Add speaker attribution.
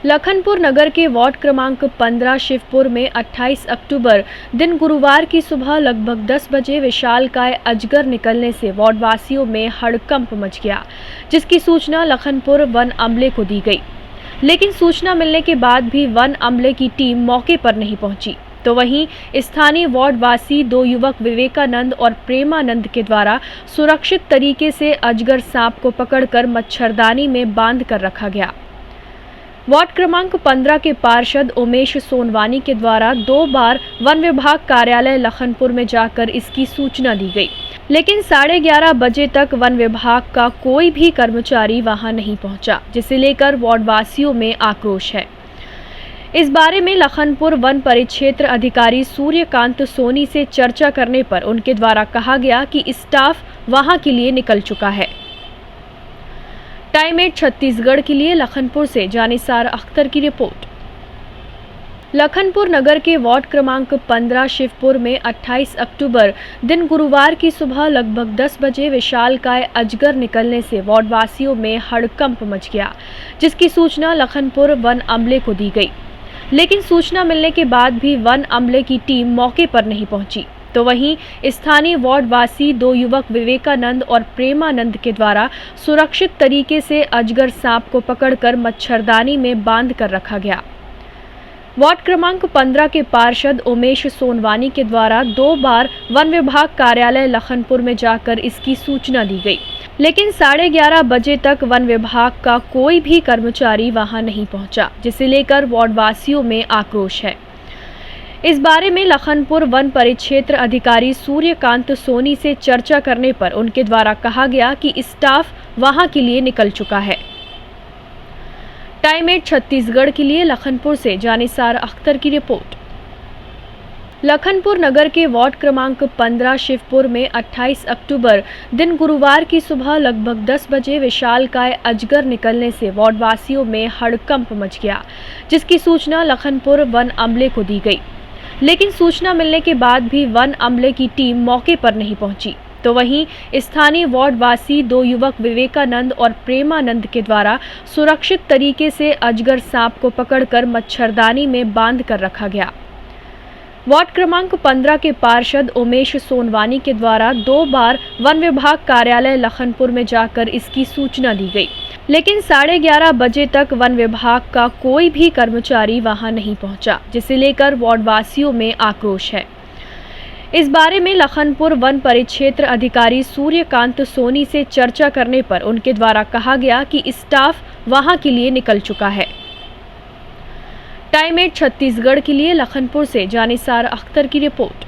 Speaker 1: लखनपुर नगर के वार्ड क्रमांक 15 शिवपुर में 28 अक्टूबर दिन गुरुवार की सुबह लगभग 10 बजे विशालकाय अजगर निकलने से वार्ड वासियों में हड़कंप मच गया, जिसकी सूचना लखनपुर वन अमले को दी गई। लेकिन सूचना मिलने के बाद भी वन अमले की टीम मौके पर नहीं पहुंची। तो वहीं स्थानीय वार्ड वासी दो युवक विवेकानंद और प्रेमानंद के द्वारा सुरक्षित तरीके से अजगर सांप को पकड़कर मच्छरदानी में बांध कर रखा गया। वार्ड क्रमांक 15 के पार्षद उमेश सोनवानी के द्वारा 2 बार वन विभाग कार्यालय लखनपुर में जाकर इसकी सूचना दी गई, लेकिन 11:30 बजे तक वन विभाग का कोई भी कर्मचारी वहां नहीं पहुंचा, जिसे लेकर वार्ड वासियों में आक्रोश है। इस बारे में लखनपुर वन परिक्षेत्र अधिकारी सूर्यकांत सोनी से चर्चा करने पर उनके द्वारा कहा गया कि स्टाफ वहां के लिए निकल चुका है। टाइम 8 छत्तीसगढ़ के लिए लखनपुर से जानिसार अख्तर की रिपोर्ट। लखनपुर नगर के वार्ड क्रमांक 15 शिवपुर में 28 अक्टूबर दिन गुरुवार की सुबह लगभग 10 बजे विशालकाय अजगर निकलने से वार्ड वासियों में हड़कंप मच गया, जिसकी सूचना लखनपुर वन अमले को दी गई। लेकिन सूचना मिलने के बाद भी वन अमले की टीम मौके पर नहीं पहुंची। तो वहीं स्थानीय वार्ड वासी दो युवक विवेकानंद और प्रेमानंद के द्वारा सुरक्षित तरीके से अजगर सांप को पकड़कर मच्छरदानी में बांध कर रखा गया। वार्ड क्रमांक 15 के पार्षद उमेश सोनवानी के द्वारा 2 बार वन विभाग कार्यालय लखनपुर में जाकर इसकी सूचना दी गई, लेकिन 11:30 बजे तक वन विभाग का कोई भी कर्मचारी वहां नहीं पहुंचा, जिसे लेकर वार्ड वासियों में आक्रोश है। इस बारे में लखनपुर वन परिक्षेत्र अधिकारी सूर्यकांत सोनी से चर्चा करने पर उनके द्वारा कहा गया कि स्टाफ वहां के लिए निकल चुका है। टाइम 8 छत्तीसगढ़ के लिए लखनपुर से जानिसार अख्तर की रिपोर्ट। लखनपुर नगर के वार्ड क्रमांक 15 शिवपुर में 28 अक्टूबर दिन गुरुवार की सुबह लगभग 10 बजे विशालकाय अजगर निकलने से वार्ड वासियों में हड़कंप मच गया, जिसकी सूचना लखनपुर वन अमले को दी गई। लेकिन सूचना मिलने के बाद भी वन अमले की टीम मौके पर नहीं पहुंची। तो वहीं स्थानीय वार्ड वासी दो युवक विवेकानंद और प्रेमानंद के द्वारा सुरक्षित तरीके से अजगर सांप को पकड़कर मच्छरदानी में बांध कर रखा गया। वार्ड क्रमांक 15 के पार्षद उमेश सोनवानी के द्वारा 2 बार वन विभाग कार्यालय लखनपुर में जाकर इसकी सूचना दी गई, लेकिन 11:30 बजे तक वन विभाग का कोई भी कर्मचारी वहां नहीं पहुंचा, जिसे लेकर वार्ड वासियों में आक्रोश है। इस बारे में लखनपुर वन परिक्षेत्र अधिकारी सूर्यकांत सोनी से चर्चा करने पर उनके द्वारा कहा गया कि स्टाफ वहां के लिए निकल चुका है। टाइम 8 छत्तीसगढ़ के लिए लखनपुर से जानिसार अख्तर की रिपोर्ट।